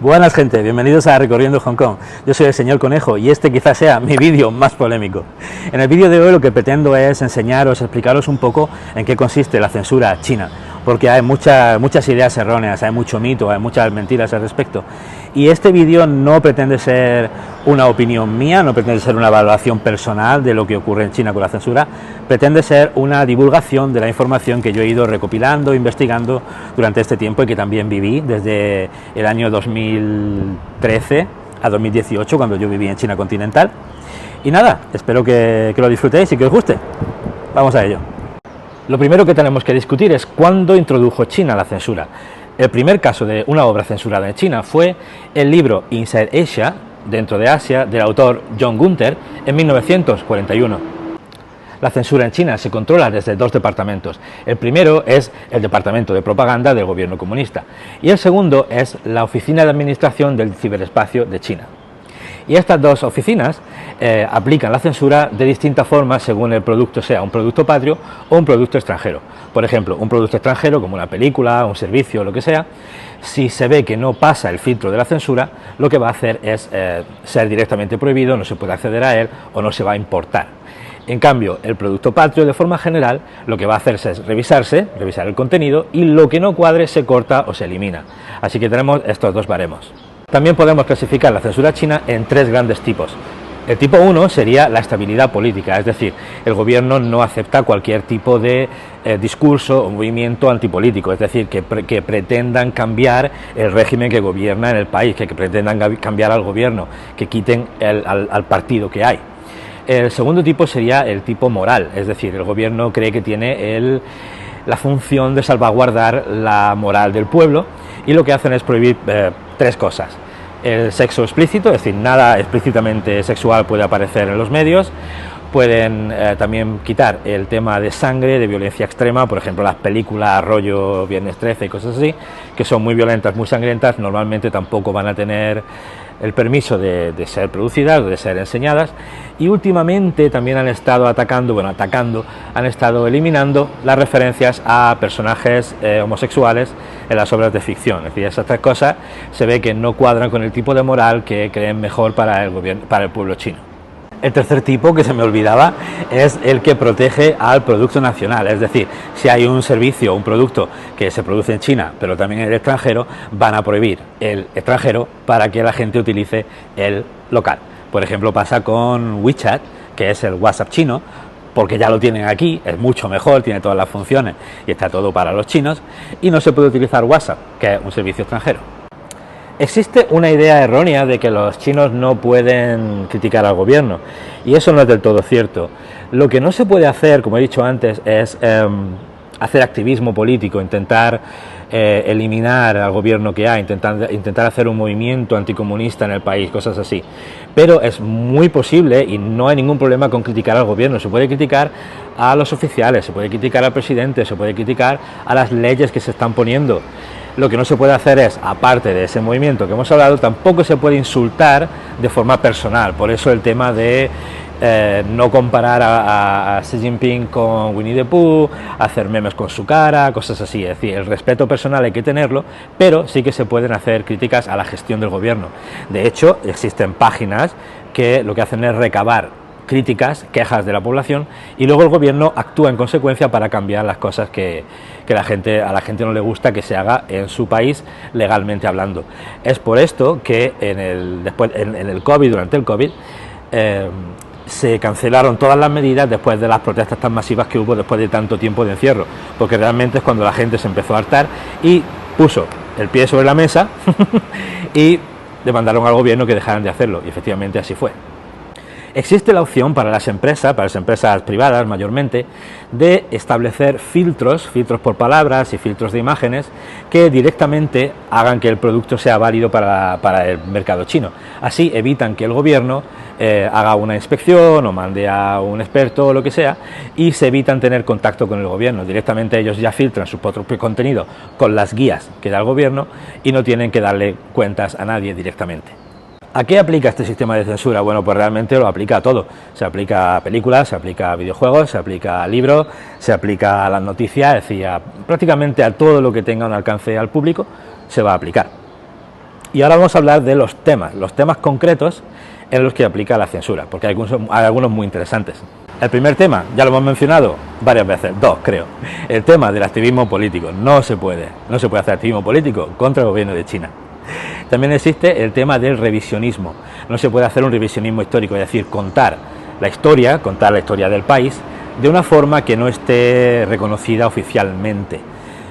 Buenas gente, bienvenidos a Recorriendo Hong Kong. Yo soy el señor Conejo y este quizás sea mi vídeo más polémico. En el vídeo de hoy lo que pretendo es enseñaros, explicaros un poco en qué consiste la censura china, porque hay muchas ideas erróneas, hay mucho mito, hay muchas mentiras al respecto. Y este vídeo no pretende ser una opinión mía, no pretende ser una evaluación personal de lo que ocurre en China con la censura, pretende ser una divulgación de la información que yo he ido recopilando, investigando durante este tiempo y que también viví desde el año 2013 a 2018, cuando yo viví en China continental. Y nada, espero que lo disfrutéis y que os guste. Vamos a ello. Lo primero que tenemos que discutir es cuándo introdujo China la censura. El primer caso de una obra censurada en China fue el libro Inside Asia, dentro de Asia, del autor John Gunther, en 1941. La censura en China se controla desde dos departamentos. El primero es el Departamento de Propaganda del Gobierno comunista y el segundo es la Oficina de Administración del Ciberespacio de China. Y estas dos oficinas aplican la censura de distintas formas según el producto sea un producto patrio o un producto extranjero. Por ejemplo, un producto extranjero como una película, un servicio, lo que sea, si se ve que no pasa el filtro de la censura, lo que va a hacer es ser directamente prohibido, no se puede acceder a él o no se va a importar. En cambio, el producto patrio, de forma general, lo que va a hacerse es revisar el contenido y lo que no cuadre se corta o se elimina. Así que tenemos estos dos baremos. También podemos clasificar la censura china en tres grandes tipos. El tipo 1 sería la estabilidad política, es decir, el gobierno no acepta cualquier tipo de discurso o movimiento antipolítico, es decir, que pretendan cambiar el régimen que gobierna en el país, que pretendan cambiar al gobierno, que quiten al partido que hay. El segundo tipo sería el tipo moral, es decir, el gobierno cree que tiene la función de salvaguardar la moral del pueblo y lo que hacen es prohibir tres cosas. El sexo explícito, es decir, nada explícitamente sexual puede aparecer en los medios. Pueden también quitar el tema de sangre, de violencia extrema, por ejemplo las películas rollo Viernes 13 y cosas así, que son muy violentas, muy sangrientas, normalmente tampoco van a tener el permiso de ser producidas, de ser enseñadas. Y últimamente también han estado han estado eliminando las referencias a personajes homosexuales en las obras de ficción. Es decir, esas tres cosas se ve que no cuadran con el tipo de moral que creen mejor para el gobierno, para el pueblo chino. El tercer tipo, que se me olvidaba, es el que protege al producto nacional, es decir, si hay un servicio o un producto que se produce en China, pero también en el extranjero, van a prohibir el extranjero para que la gente utilice el local. Por ejemplo, pasa con WeChat, que es el WhatsApp chino, porque ya lo tienen aquí, es mucho mejor, tiene todas las funciones y está todo para los chinos, y no se puede utilizar WhatsApp, que es un servicio extranjero. Existe una idea errónea de que los chinos no pueden criticar al gobierno, y eso no es del todo cierto. Lo que no se puede hacer, como he dicho antes, es hacer activismo político, intentar eliminar al gobierno que hay, intentar hacer un movimiento anticomunista en el país, cosas así. Pero es muy posible y no hay ningún problema con criticar al gobierno. Se puede criticar a los oficiales, se puede criticar al presidente, se puede criticar a las leyes que se están poniendo. Lo que no se puede hacer es, aparte de ese movimiento que hemos hablado, tampoco se puede insultar de forma personal. Por eso el tema de no comparar a Xi Jinping con Winnie the Pooh, hacer memes con su cara, cosas así. Es decir, el respeto personal hay que tenerlo, pero sí que se pueden hacer críticas a la gestión del gobierno. De hecho, existen páginas que lo que hacen es recabar críticas, quejas de la población, y luego el gobierno actúa en consecuencia para cambiar las cosas que a la gente no le gusta que se haga en su país legalmente hablando. Es por esto que durante el COVID, se cancelaron todas las medidas después de las protestas tan masivas que hubo después de tanto tiempo de encierro, porque realmente es cuando la gente se empezó a hartar y puso el pie sobre la mesa y demandaron al gobierno que dejaran de hacerlo, y efectivamente así fue. Existe la opción para las empresas privadas mayormente, de establecer filtros por palabras y filtros de imágenes que directamente hagan que el producto sea válido para el mercado chino. Así evitan que el gobierno haga una inspección o mande a un experto o lo que sea, y se evitan tener contacto con el gobierno. Directamente ellos ya filtran su propio contenido con las guías que da el gobierno y no tienen que darle cuentas a nadie directamente. ¿A qué aplica este sistema de censura? Bueno, pues realmente lo aplica a todo. Se aplica a películas, se aplica a videojuegos, se aplica a libros, se aplica a las noticias, es decir, prácticamente a todo lo que tenga un alcance al público se va a aplicar. Y ahora vamos a hablar de los temas concretos en los que aplica la censura, porque hay algunos muy interesantes. El primer tema, ya lo hemos mencionado varias veces, dos creo, el tema del activismo político. No se puede hacer activismo político contra el gobierno de China. También existe el tema del revisionismo. No se puede hacer un revisionismo histórico, es decir, contar la historia del país de una forma que no esté reconocida oficialmente.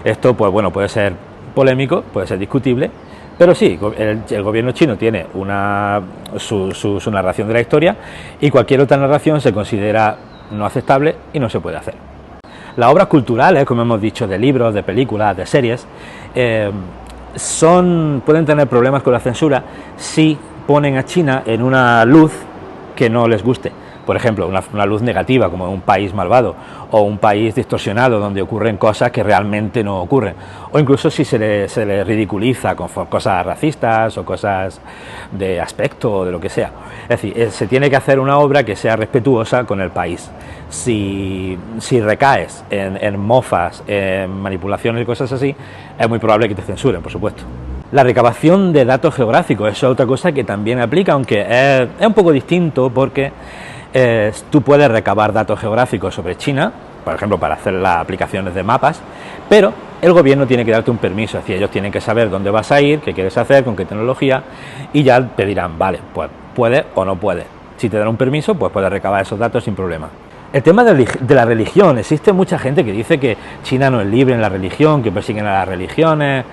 Esto, pues bueno, puede ser polémico, puede ser discutible, pero sí, el gobierno chino tiene su narración de la historia y cualquier otra narración se considera no aceptable y no se puede hacer. Las obras culturales, como hemos dicho, de libros, de películas, de series, pueden tener problemas con la censura si ponen a China en una luz que no les guste. Por ejemplo, una luz negativa, como un país malvado, o un país distorsionado, donde ocurren cosas que realmente no ocurren. O incluso si se le ridiculiza con cosas racistas, o cosas de aspecto, o de lo que sea. Es decir, se tiene que hacer una obra que sea respetuosa con el país. Si recaes en mofas, en manipulaciones y cosas así, es muy probable que te censuren, por supuesto. La recabación de datos geográficos, eso es otra cosa que también aplica, aunque es un poco distinto, porque tú puedes recabar datos geográficos sobre China, por ejemplo, para hacer las aplicaciones de mapas, pero el gobierno tiene que darte un permiso, es decir, ellos tienen que saber dónde vas a ir, qué quieres hacer, con qué tecnología, y ya te dirán, vale, pues puedes o no puedes. Si te dan un permiso, pues puedes recabar esos datos sin problema. El tema de la religión, existe mucha gente que dice que China no es libre en la religión, que persiguen a las religiones.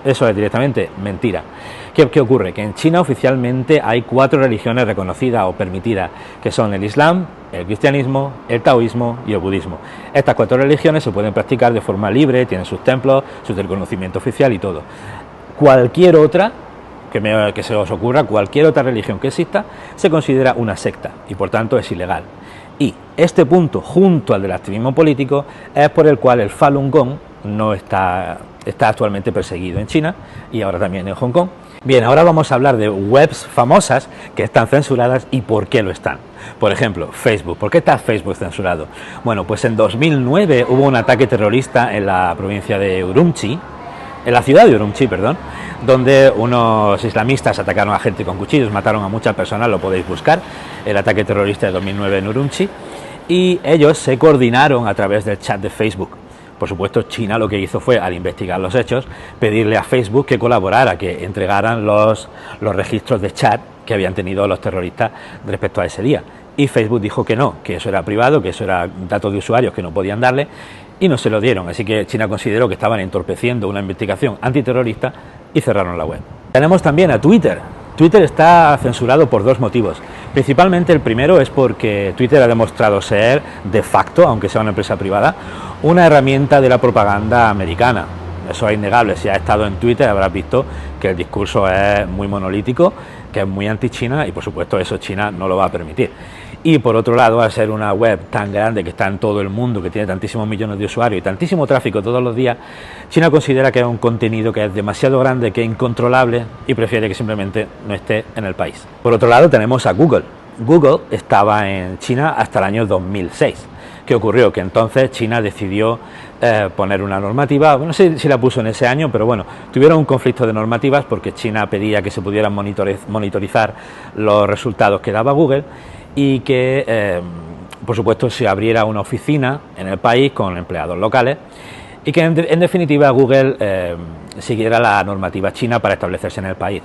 Eso es directamente mentira. ¿Qué ocurre? Que en China oficialmente hay 4 religiones reconocidas o permitidas, que son el Islam, el cristianismo, el taoísmo y el budismo. Estas 4 religiones se pueden practicar de forma libre, tienen sus templos, su reconocimiento oficial y todo. Cualquier otra que se os ocurra, cualquier otra religión que exista, se considera una secta y por tanto es ilegal. Y este punto, junto al del activismo político, es por el cual el Falun Gong no está actualmente perseguido en China y ahora también en Hong Kong. Bien, ahora vamos a hablar de webs famosas que están censuradas y por qué lo están. Por ejemplo, Facebook. ¿Por qué está Facebook censurado? Bueno, pues en 2009 hubo un ataque terrorista en la provincia de Urumqi, en la ciudad de Urumqi, perdón, donde unos islamistas atacaron a gente con cuchillos, mataron a muchas personas, lo podéis buscar, el ataque terrorista de 2009 en Urumqi, y ellos se coordinaron a través del chat de Facebook. Por supuesto, China lo que hizo fue, al investigar los hechos, pedirle a Facebook que colaborara, que entregaran los registros de chat que habían tenido los terroristas respecto a ese día. Y Facebook dijo que no, que eso era privado, que eso era datos de usuarios que no podían darle, y no se lo dieron. Así que China consideró que estaban entorpeciendo una investigación antiterrorista y cerraron la web. Tenemos también a Twitter. Twitter está censurado por 2 motivos. Principalmente el primero es porque Twitter ha demostrado ser, de facto, aunque sea una empresa privada, una herramienta de la propaganda americana. Eso es innegable. Si has estado en Twitter habrás visto que el discurso es muy monolítico, que es muy anti-China y por supuesto eso China no lo va a permitir. Y por otro lado, al ser una web tan grande que está en todo el mundo, que tiene tantísimos millones de usuarios y tantísimo tráfico todos los días, China considera que es un contenido que es demasiado grande, que es incontrolable y prefiere que simplemente no esté en el país. Por otro lado tenemos a Google. Google estaba en China hasta el año 2006. ¿Qué ocurrió? Que entonces China decidió poner una normativa, no sé si la puso en ese año, pero bueno, tuvieron un conflicto de normativas porque China pedía que se pudieran monitorizar los resultados que daba Google y que, por supuesto, se abriera una oficina en el país con empleados locales y que, en definitiva, Google siguiera la normativa china para establecerse en el país.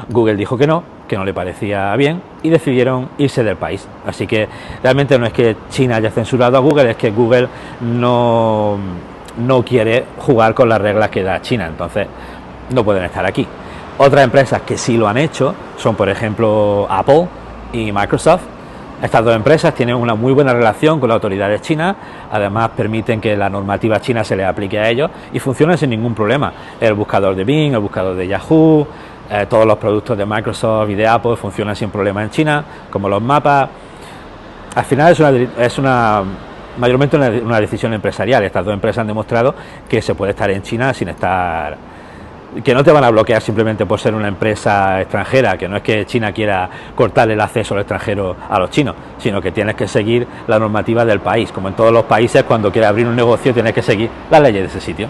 Google dijo que no le parecía bien y decidieron irse del país. Así que realmente no es que China haya censurado a Google, es que Google no quiere jugar con las reglas que da China, entonces no pueden estar aquí. Otras empresas que sí lo han hecho son, por ejemplo, Apple y Microsoft. Estas 2 empresas tienen una muy buena relación con las autoridades chinas, además permiten que la normativa china se les aplique a ellos y funcionan sin ningún problema. El buscador de Bing, el buscador de Yahoo, todos los productos de Microsoft y de Apple funcionan sin problema en China, como los mapas. Al final es mayormente una decisión empresarial. Estas 2 empresas han demostrado que se puede estar en China sin estar, que no te van a bloquear simplemente por ser una empresa extranjera, que no es que China quiera cortarle el acceso al extranjero a los chinos, sino que tienes que seguir la normativa del país. Como en todos los países, cuando quieres abrir un negocio tienes que seguir las leyes de ese sitio.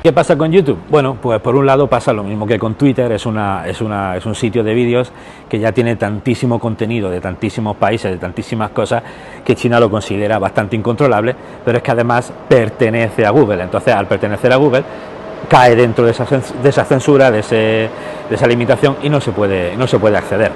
¿Qué pasa con YouTube? Bueno, pues por un lado pasa lo mismo que con Twitter, es un sitio de vídeos que ya tiene tantísimo contenido de tantísimos países, de tantísimas cosas, que China lo considera bastante incontrolable, pero es que además pertenece a Google. Entonces, al pertenecer a Google, cae dentro de esa censura, de esa limitación, y no se puede acceder.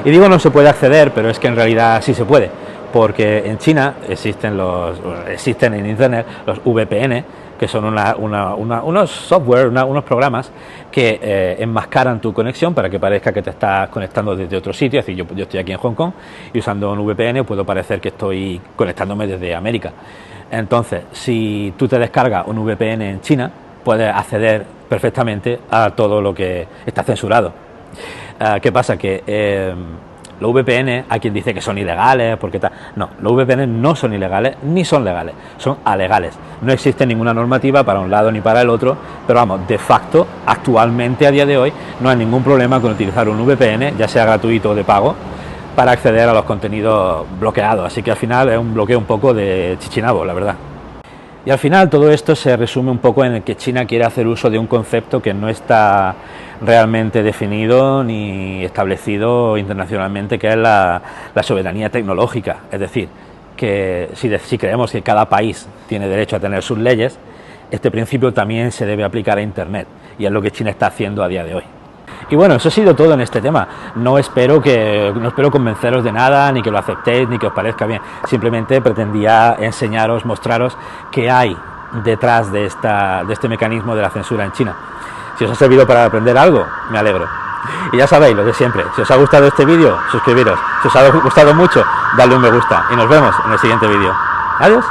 Y digo no se puede acceder, pero es que en realidad sí se puede, porque en China existen en Internet los VPN, que son unos software, unos programas que enmascaran tu conexión para que parezca que te estás conectando desde otro sitio. Es decir, yo estoy aquí en Hong Kong y usando un VPN puedo parecer que estoy conectándome desde América. Entonces, si tú te descargas un VPN en China, puedes acceder perfectamente a todo lo que está censurado. ¿Qué pasa? Que los VPN, hay quien dice que son ilegales, porque tal. No, los VPN no son ilegales ni son legales, son alegales. No existe ninguna normativa para un lado ni para el otro, pero vamos, de facto, actualmente, a día de hoy, no hay ningún problema con utilizar un VPN, ya sea gratuito o de pago, para acceder a los contenidos bloqueados. Así que al final es un bloqueo un poco de chichinabo, la verdad. Y al final todo esto se resume un poco en el que China quiere hacer uso de un concepto que no está realmente definido ni establecido internacionalmente, que es la soberanía tecnológica. Es decir, que si creemos que cada país tiene derecho a tener sus leyes, este principio también se debe aplicar a Internet, y es lo que China está haciendo a día de hoy. Y bueno, eso ha sido todo en este tema. No espero convenceros de nada, ni que lo aceptéis, ni que os parezca bien. Simplemente pretendía enseñaros, mostraros qué hay detrás de este mecanismo de la censura en China. Si os ha servido para aprender algo, me alegro. Y ya sabéis, lo de siempre, si os ha gustado este vídeo, suscribiros. Si os ha gustado mucho, dadle un me gusta. Y nos vemos en el siguiente vídeo. Adiós.